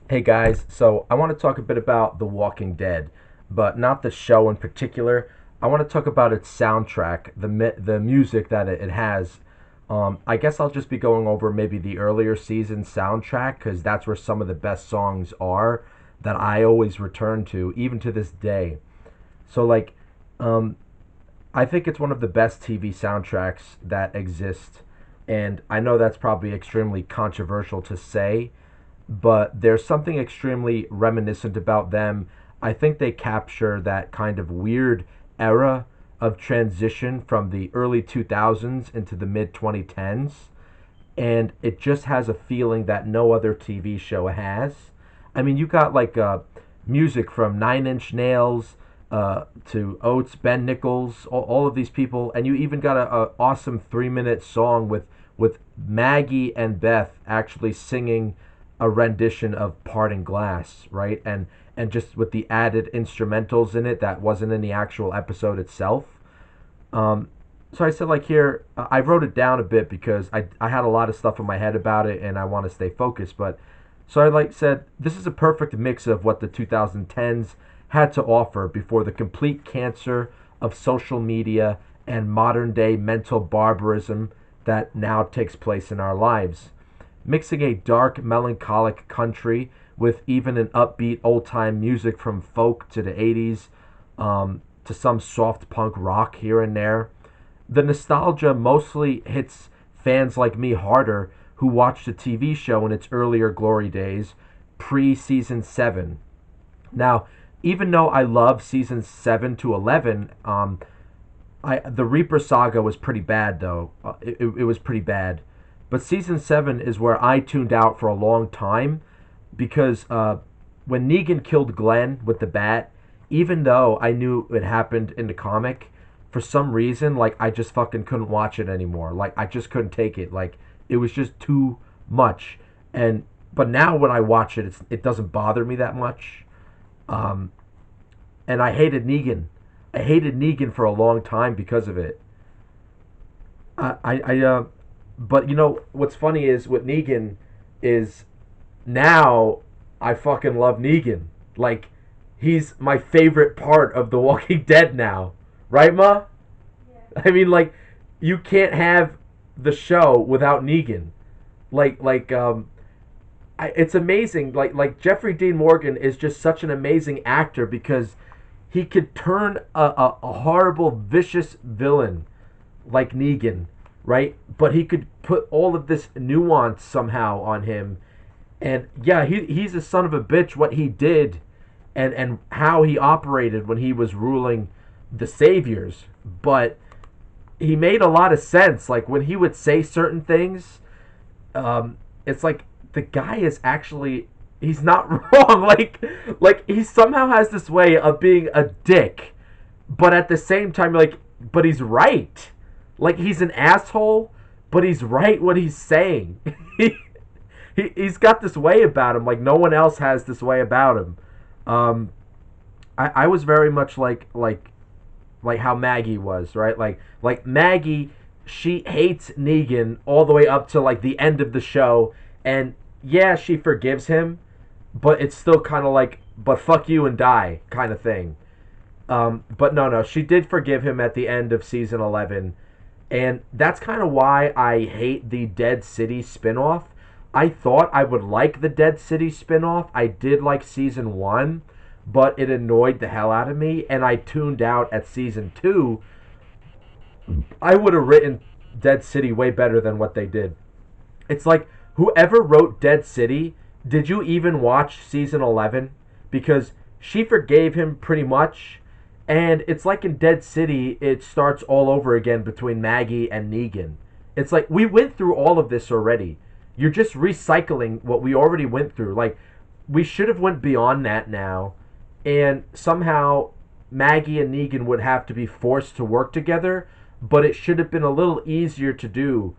Hey guys, so I want to talk a bit about The Walking Dead, but not the show in particular. I want to talk about its soundtrack, the music that it has. I guess I'll just be going over maybe the earlier season soundtrack because that's where some of the best songs are that I always return to, even to this day. So um, I think it's one of the best TV soundtracks that exist, and I know that's probably extremely controversial to say, but there's something extremely reminiscent about them. I think they capture that kind of weird era of transition from the early 2000s into the mid 2010s, and it just has a feeling that no other TV show has. I mean, you got music from Nine Inch Nails to Oates, Ben Nichols, all of these people, and you even got a awesome 3 minute song with Maggie and Beth actually singing a rendition of Parting Glass, right? And just with the added instrumentals in it that wasn't in the actual episode itself. Um, so I said here I wrote it down a bit because I had a lot of stuff in my head about it and I want to stay focused. But so I said this is a perfect mix of what the 2010s had to offer before the complete cancer of social media and modern day mental barbarism that now takes place in our lives. Mixing a dark, melancholic country with even an upbeat old time music from folk to the 80s, to some soft punk rock here and there. The nostalgia mostly hits fans like me harder who watched the TV show in its earlier glory days, pre season 7. Now, even though I love season 7 to 11, the Reaper saga was pretty bad, though. It was pretty bad. But season 7 is where I tuned out for a long time because when Negan killed Glenn with the bat, even though I knew it happened in the comic, for some reason, I just fucking couldn't watch it anymore. I just couldn't take it. It was just too much. And but now when I watch it, it doesn't bother me that much. Um, and I hated Negan. I hated Negan for a long time because of it. I but you know what's funny is with Negan is now I fucking love Negan. Like he's my favorite part of The Walking Dead now, right, Ma? Yeah. I mean, you can't have the show without Negan. Like like um, it's amazing. Jeffrey Dean Morgan is just such an amazing actor because he could turn a horrible, vicious villain like Negan, right? But he could put all of this nuance somehow on him. And yeah, he's a son of a bitch what he did and how he operated when he was ruling the saviors. But he made a lot of sense. Like when he would say certain things, it's like the guy is actually he's not wrong. Like he somehow has this way of being a dick, but at the same time, but he's right. Like he's an asshole, but he's right what he's saying. He's got this way about him, like no one else has this way about him. Um, I was very much like how Maggie was, right? Like Maggie, she hates Negan all the way up to the end of the show, and yeah, she forgives him, but it's still kind of but fuck you and die kind of thing. But no, she did forgive him at the end of season 11, and that's kind of why I hate the Dead City spinoff. I thought I would like the Dead City spinoff. I did like season 1, but it annoyed the hell out of me, and I tuned out at season 2. I would have written Dead City way better than what they did. It's like whoever wrote Dead City, did you even watch season 11? Because she forgave him pretty much, and it's like in Dead City, it starts all over again between Maggie and Negan. It's like we went through all of this already. You're just recycling what we already went through. Like we should have went beyond that now, and somehow Maggie and Negan would have to be forced to work together, but it should have been a little easier to do.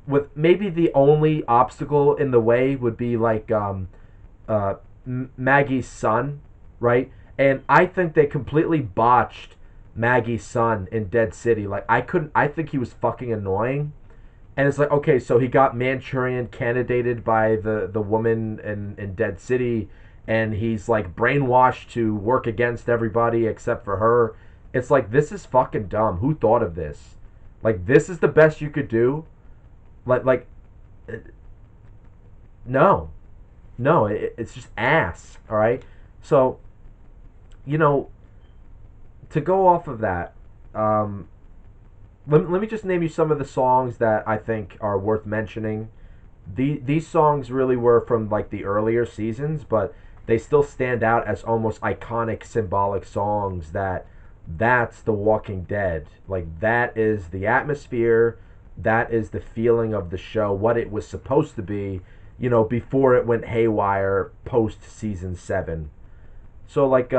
With maybe the only obstacle in the way would be uh, Maggie's son, right? And I think they completely botched Maggie's son in Dead City. Like I couldn't. I think he was fucking annoying, And it's like, okay, so he got Manchurian candidated by the woman in Dead City, and he's like brainwashed to work against everybody except for her. It's like, this is fucking dumb. Who thought of this? Like, this is the best you could do? Like, no, no, it's just ass. All right. So, you know, to go off of that, um, let me just name you some of the songs that I think are worth mentioning. These songs really were from like the earlier seasons, but they still stand out as almost iconic symbolic songs that's The Walking Dead. Like, that is the atmosphere, that is the feeling of the show, what it was supposed to be, before it went haywire post season 7. So like,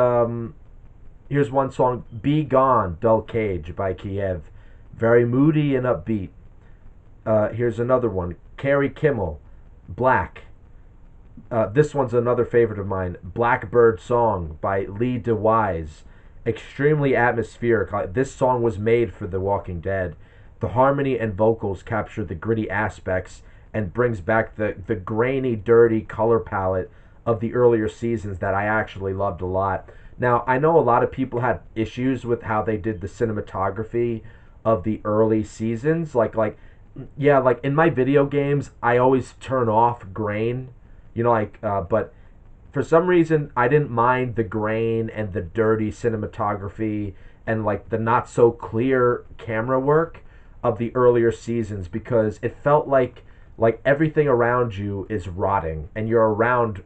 here's one song, Be Gone, Dull Cage by Kiev. Very moody and upbeat. Here's another one, Carrie Kimmel, Black. This one's another favorite of mine, Blackbird Song by Lee DeWise. Extremely atmospheric. This song was made for The Walking Dead. The harmony and vocals capture the gritty aspects and brings back the grainy, dirty color palette of the earlier seasons that I actually loved a lot. Now, I know a lot of people had issues with how they did the cinematography of the early seasons. Yeah, like in my video games, I always turn off grain. But for some reason, I didn't mind the grain and the dirty cinematography and like the not so clear camera work of the earlier seasons, because it felt like everything around you is rotting and you're around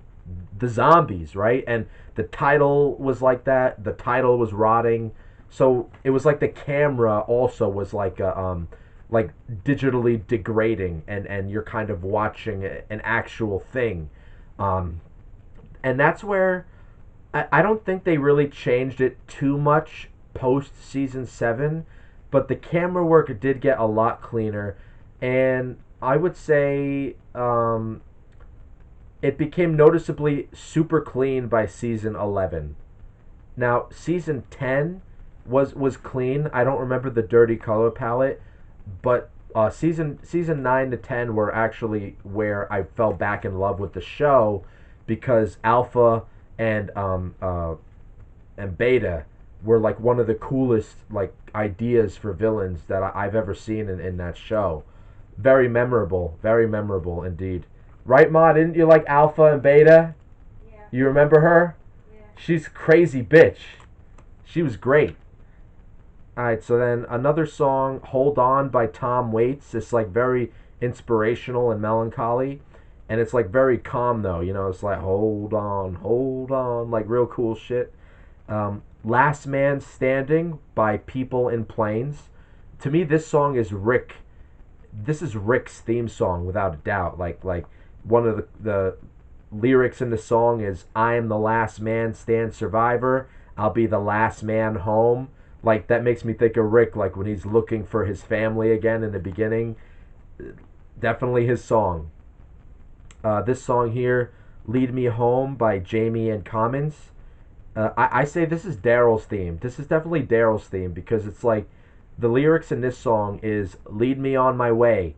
the zombies, right? And the title was like that. The title was rotting. So it was like the camera also was like digitally degrading, and you're kind of watching an actual thing. Um, and that's where I don't think they really changed it too much post season 7, but the camera work did get a lot cleaner, and I would say it became noticeably super clean by season 11. Now, season 10 was clean. I don't remember the dirty color palette, but season 9 to 10 were actually where I fell back in love with the show, because Alpha and Beta were like one of the coolest like ideas for villains that I've ever seen in that show. Very memorable indeed. Right, Ma? Didn't you like Alpha and Beta? Yeah. You remember her? Yeah. She's crazy bitch. She was great. Alright, so then another song, Hold On by Tom Waits. It's like very inspirational and melancholy. And it's like very calm though, it's like hold on, like real cool shit. Last Man Standing by People in Planes. To me, this song is Rick. This is Rick's theme song without a doubt. Like one of the lyrics in the song is, I am the last man stand survivor. I'll be the last man home. Like, that makes me think of Rick, like when he's looking for his family again in the beginning. Definitely his song. This song here, Lead Me Home by Jamie and Commons. I say this is Daryl's theme. This is definitely Daryl's theme, because it's like the lyrics in this song is, lead me on my way,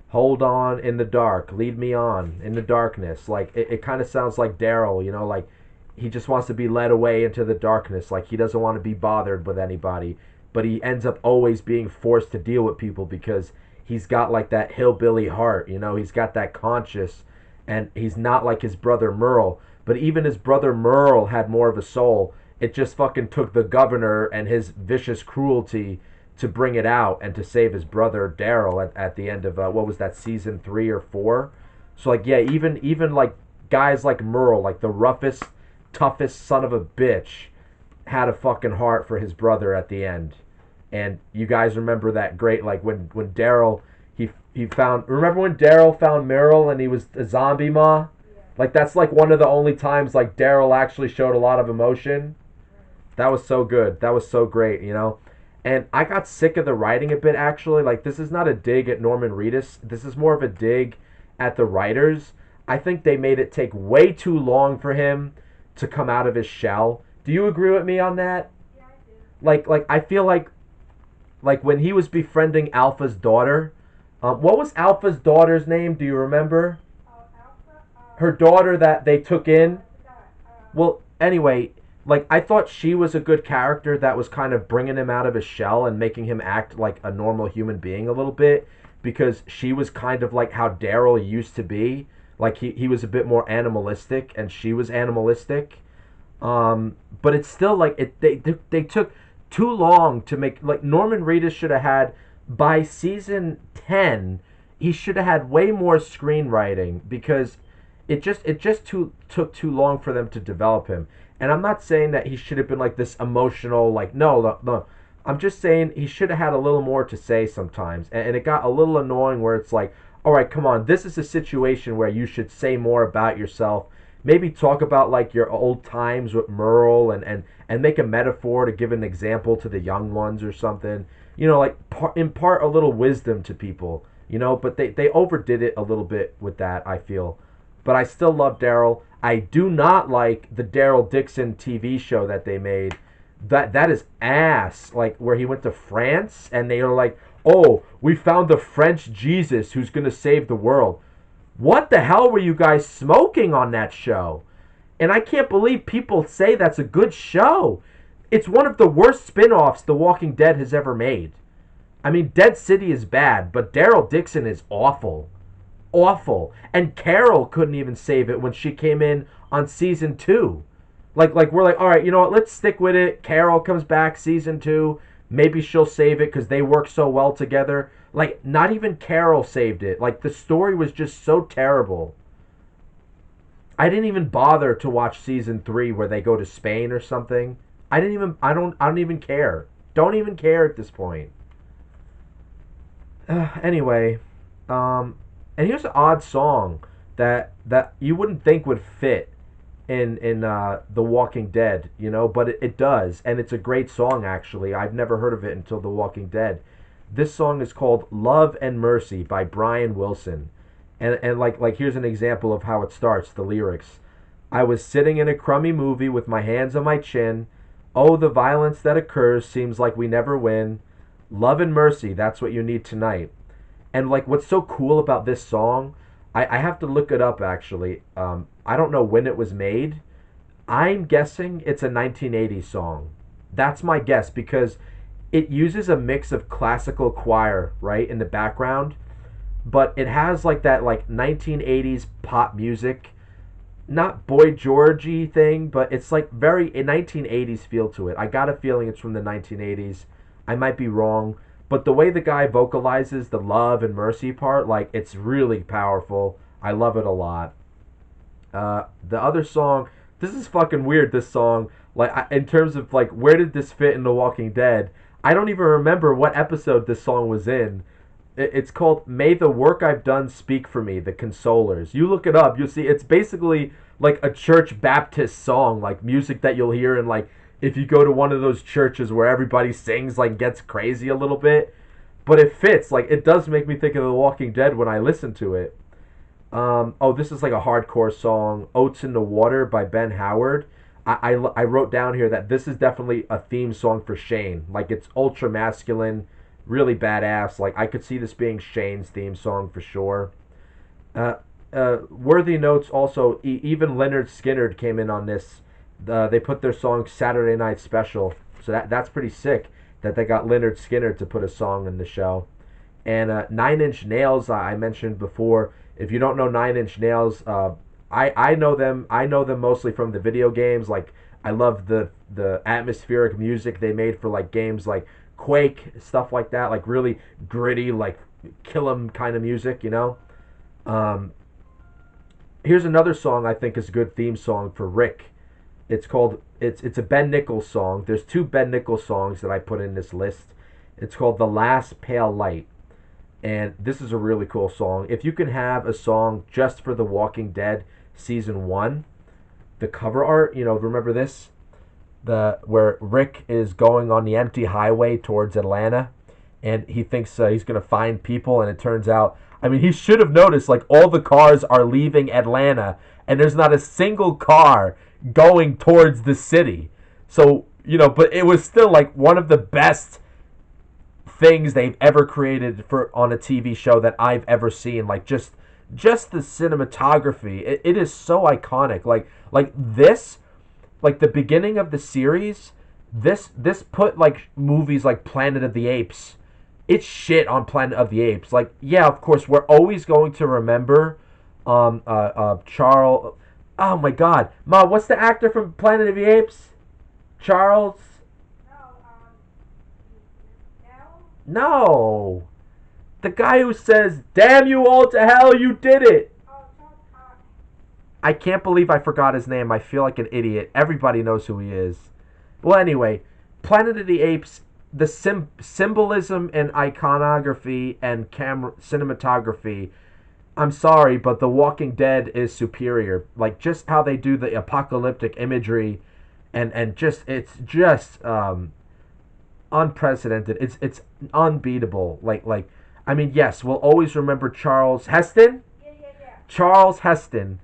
hold on in the dark, lead me on in the darkness. Like, it kind of sounds like Daryl, like he just wants to be led away into the darkness. Like, he doesn't want to be bothered with anybody, but he ends up always being forced to deal with people because he's got like that hillbilly heart. He's got that conscience, and he's not like his brother Merle. But even his brother Merle had more of a soul. It just fucking took the governor and his vicious cruelty to bring it out and to save his brother Daryl at the end of what was that, season 3 or 4. So like, yeah, even like guys like Merle, like the roughest, toughest son of a bitch, had a fucking heart for his brother at the end. And you guys remember that great, like when Daryl he found, remember when Daryl found Meryl and he was a zombie, Ma? Yeah. Like, that's like one of the only times like Daryl actually showed a lot of emotion. That was so good. That was so great. And I got sick of the writing a bit, actually. Like, this is not a dig at Norman Reedus. This is more of a dig at the writers. I think they made it take way too long for him to come out of his shell. Do you agree with me on that? Yeah, I do. Like I feel like when he was befriending Alpha's daughter, What was Alpha's daughter's name? Do you remember? Her daughter that they took in. Well, anyway, like I thought she was a good character that was kind of bringing him out of his shell and making him act like a normal human being a little bit, because she was kind of like how Daryl used to be. Like he was a bit more animalistic and she was animalistic. But it's still like they took too long to make. Like Norman Reedus should have had, by season 10, he should have had way more screenwriting, because it just took too long for them to develop him. And I'm not saying that he should have been like this emotional, like no, no, no. I'm just saying he should have had a little more to say sometimes, and it got a little annoying where it's like, all right, come on, this is a situation where you should say more about yourself. Maybe talk about like your old times with Merle, and make a metaphor to give an example to the young ones or something. Like impart a little wisdom to people. But they overdid it a little bit with that, I feel. But I still love Daryl. I do not like the Daryl Dixon TV show that they made. That is ass. Like where he went to France and they were like, "Oh, we found the French Jesus who's gonna save the world." What the hell were you guys smoking on that show? And I can't believe people say that's a good show. It's one of the worst spin-offs The Walking Dead has ever made. I mean, Dead City is bad, but Daryl Dixon is awful. Awful. And Carol couldn't even save it when she came in on season 2. Like we're like, all right, you know what? Let's stick with it. Carol comes back season 2. Maybe she'll save it because they work so well together. Like, not even Carol saved it. Like, the story was just so terrible. I didn't even bother to watch season 3 where they go to Spain or something. I don't even care. Don't even care at this point. Anyway, and here's an odd song that you wouldn't think would fit in The Walking Dead, but it does, and it's a great song actually. I've never heard of it until The Walking Dead. This song is called "Love and Mercy" by Brian Wilson, and like here's an example of how it starts. The lyrics: "I was sitting in a crummy movie with my hands on my chin. Oh, the violence that occurs seems like we never win. Love and mercy, that's what you need tonight." And like, what's so cool about this song? I have to look it up actually. I don't know when it was made. I'm guessing it's a 1980s song. That's my guess because it uses a mix of classical choir, right, in the background, but it has like that like 1980s pop music, not Boy Georgie thing, but it's like very a 1980s feel to it. I got a feeling it's from the 1980s. I might be wrong, but the way the guy vocalizes the love and mercy part, like it's really powerful. I love it a lot. The other song, this is fucking weird. This song, like in terms of like where did this fit in The Walking Dead? I don't even remember what episode this song was in. It's called "May the Work I've Done Speak for Me," The Consolers. You look it up, you'll see it's basically like a church Baptist song, like music that you'll hear in like if you go to one of those churches where everybody sings, like gets crazy a little bit. But it fits, like it does make me think of The Walking Dead when I listen to it. This is like a hardcore song, "Oats in the Water" by Ben Howard. I wrote down here that this is definitely a theme song for Shane. Like it's ultra masculine, really badass. Like I could see this being Shane's theme song for sure. Worthy notes also. Even Leonard Skinner came in on this. They put their song "Saturday Night Special," so that's pretty sick that they got Leonard Skinner to put a song in the show. And Nine Inch Nails, I mentioned before. If you don't know Nine Inch Nails, I know them. I know them mostly from the video games. Like I love the atmospheric music they made for like games like Quake, stuff like that. Like really gritty, like kill 'em kind of music, Here's another song I think is a good theme song for Rick. It's called it's a Ben Nichols song. There's 2 Ben Nichols songs that I put in this list. It's called "The Last Pale Light." And this is a really cool song. If you can have a song just for The Walking Dead season 1, the cover art, remember this? Where Rick is going on the empty highway towards Atlanta, and he thinks he's going to find people, and it turns out, I mean, he should have noticed, like, all the cars are leaving Atlanta, and there's not a single car going towards the city. So, but it was still, like, one of the best things they've ever created for on a TV show that I've ever seen. Like just the cinematography, it is so iconic. Like this, like the beginning of the series, this put like movies like Planet of the Apes. It's shit on Planet of the Apes. Like, yeah, of course we're always going to remember Charles. Oh my God, Ma, what's the actor from Planet of the Apes? Charles? No. The guy who says, "Damn you all to hell, you did it." I can't believe I forgot his name. I feel like an idiot. Everybody knows who he is. Well, anyway, Planet of the Apes, the symbolism and iconography and camera cinematography. I'm sorry, but The Walking Dead is superior. Like just how they do the apocalyptic imagery, and just it's just unprecedented. It's unbeatable. Like I mean, yes, we'll always remember Charles Heston. Charles Heston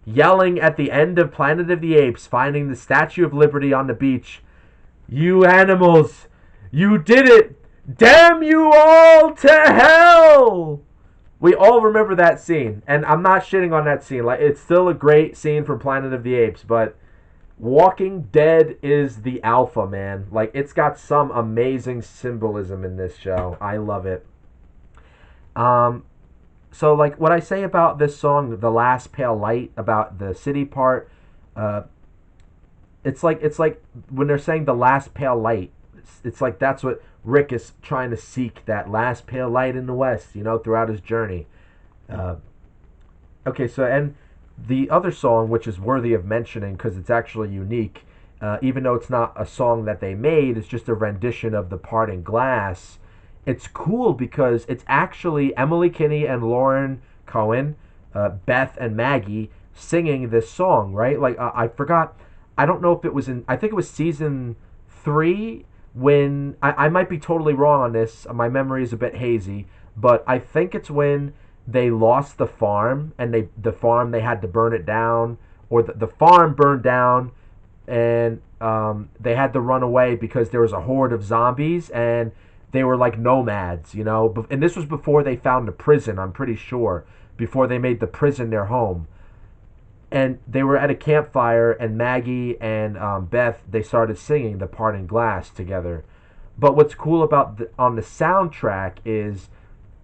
yelling at the end of Planet of the Apes, finding the Statue of Liberty on the beach. "You animals, you did it! Damn you all to hell!" We all remember that scene, and I'm not shitting on that scene. Like it's still a great scene from Planet of the Apes, but Walking Dead is the alpha, man. Like it's got some amazing symbolism in this show. I love it. So like what I say about this song, "The Last Pale Light," about the city part, uh, it's like when they're saying the last pale light, it's like that's what Rick is trying to seek, that last pale light in the west, throughout his journey. Uh, okay, so and the other song, which is worthy of mentioning because it's actually unique, even though it's not a song that they made, it's just a rendition of "The Parting Glass." It's cool because it's actually Emily Kinney and Lauren Cohen, Beth and Maggie singing this song, right? Like I forgot. I don't know if it was in. I think it was season 3 when I might be totally wrong on this. My memory is a bit hazy, but I think it's when they lost the farm and the farm they had to burn it down, or the farm burned down, and they had to run away because there was a horde of zombies and they were like nomads, and this was before they found a prison, I'm pretty sure, before they made the prison their home. And they were at a campfire, and Maggie and Beth, they started singing "The Parting Glass" together. But what's cool about on the soundtrack is,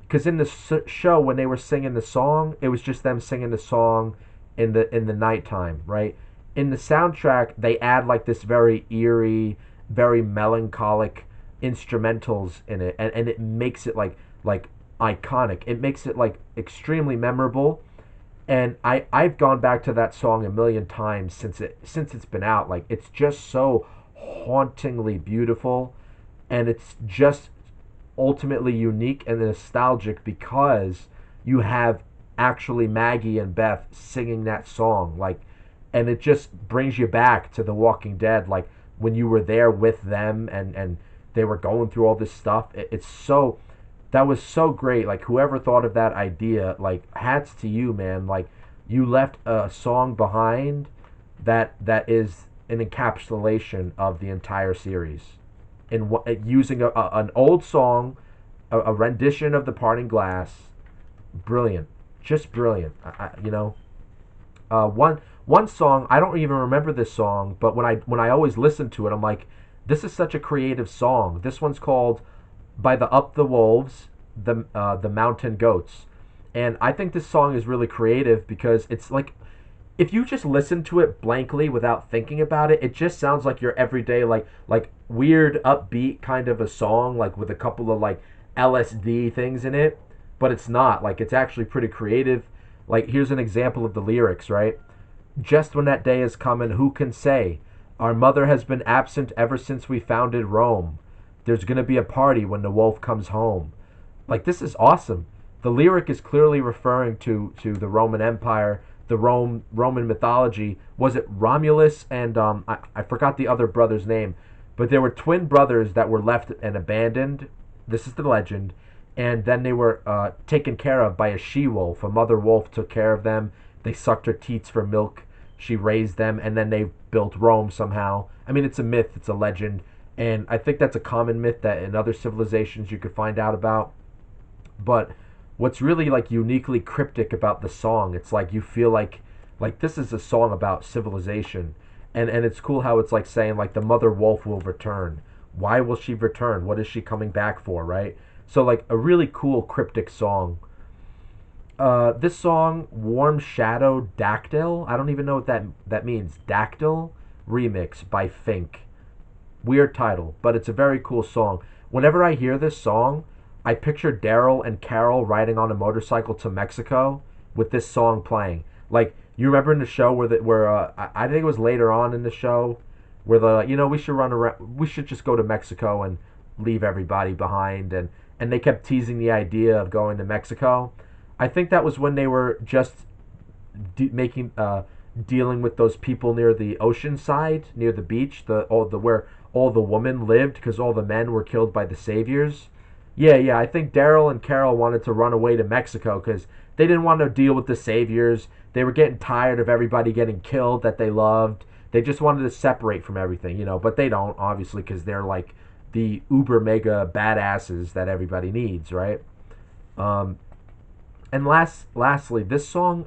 because in the show when they were singing the song, it was just them singing the song in the nighttime, right? In the soundtrack, they add like this very eerie, very melancholic instrumentals in it, and it makes it like iconic. It makes it like extremely memorable. And I've gone back to that song a million times since it's been out. Like it's just so hauntingly beautiful, and it's just ultimately unique and nostalgic because you have actually Maggie and Beth singing that song, like, and it just brings you back to The Walking Dead, like when you were there with them and they were going through all this stuff. It's so, that was so great. Like whoever thought of that idea, like hats to you, man. Like you left a song behind that is an encapsulation of the entire series in using an old song, a rendition of "The Parting Glass." Brilliant, just brilliant. One song, I don't even remember this song, but when I always listen to it, I'm like, this is such a creative song. This one's called "By the Up the Wolves, the Mountain Goats," and I think this song is really creative because it's like, if you just listen to it blankly without thinking about it, it just sounds like your everyday like weird upbeat kind of a song, like with a couple of like LSD things in it, but it's not. Like it's actually pretty creative. Like here's an example of the lyrics, right? "Just when that day is coming, who can say? Our mother has been absent ever since we founded Rome. There's gonna be a party when the wolf comes home." Like this is awesome. The lyric is clearly referring to the Roman Empire, the Roman mythology. Was it Romulus and I forgot the other brother's name, but there were twin brothers that were left and abandoned. This is the legend. And then they were taken care of by a she-wolf. A mother wolf took care of them. They sucked her teats for milk. She raised them, and then they built Rome somehow. I mean, it's a myth, it's a legend. And I think that's a common myth that in other civilizations you could find out about. But what's really like uniquely cryptic about the song, it's like you feel like this is a song about civilization. And it's cool how it's like saying like the mother wolf will return. Why will she return? What is she coming back for, right? So like a really cool cryptic song. This song, Warm Shadow Dactyl, I don't even know what that means. Dactyl remix by Fink. Weird title, but it's a very cool song. Whenever I hear this song, I picture Daryl and Carol riding on a motorcycle to Mexico with this song playing. Like you remember in the show where I think it was later on in the show where we should run around, we should just go to Mexico and leave everybody behind, and they kept teasing the idea of going to Mexico. I think that was when they were just making dealing with those people near the ocean side, near the beach, the all the where all the women lived because all the men were killed by the saviors. Yeah, yeah, I think Daryl and Carol wanted to run away to Mexico because they didn't want to deal with the saviors. They were getting tired of everybody getting killed that they loved. They just wanted to separate from everything, but they don't, obviously, because they're like the uber mega badasses that everybody needs, right? Um, and lastly, this song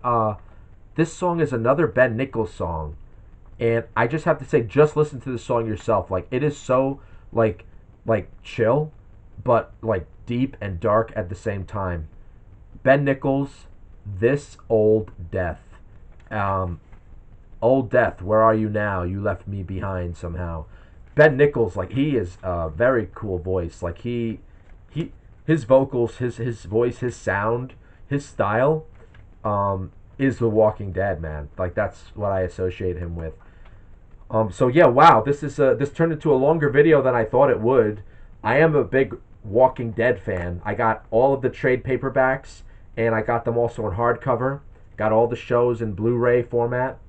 is another Ben Nichols song, and I just have to say, just listen to the song yourself. Like it is so like chill, but like deep and dark at the same time. Ben Nichols, This Old Death. Um, Old Death, where are you now? You left me behind somehow. Ben Nichols, like he is a very cool voice. Like he his vocals, his voice, his sound, his style, is The Walking Dead, man. Like that's what I associate him with. So yeah, wow, this turned into a longer video than I thought it would. I am a big Walking Dead fan. I got all of the trade paperbacks, and I got them also in hardcover. Got all the shows in Blu-ray format,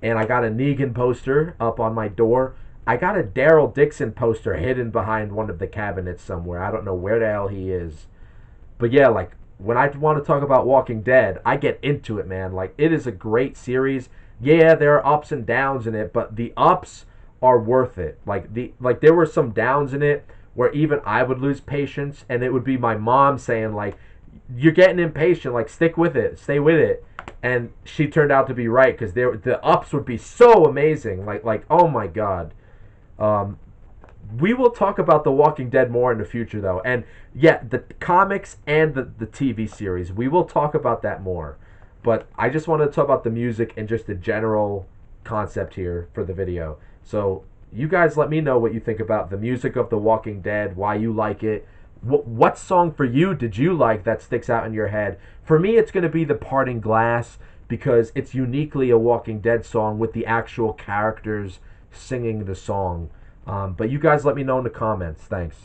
and I got a Negan poster up on my door. I got a Daryl Dixon poster hidden behind one of the cabinets somewhere. I don't know where the hell he is. But yeah, like when I want to talk about Walking Dead, I get into it, man. Like it is a great series. Yeah, there are ups and downs in it, but the ups are worth it. Like there were some downs in it where even I would lose patience, and it would be my mom saying like, "You're getting impatient. Like stick with it, stay with it." And she turned out to be right because the ups would be so amazing. Like oh my god. Um, we will talk about The Walking Dead more in the future, though. And yeah, the comics and the TV series, we will talk about that more. But I just want to talk about the music and just the general concept here for the video. So you guys let me know what you think about the music of The Walking Dead, why you like it. What song for you did you like that sticks out in your head? For me, it's going to be The Parting Glass because it's uniquely a Walking Dead song with the actual characters singing the song. But you guys let me know in the comments. Thanks.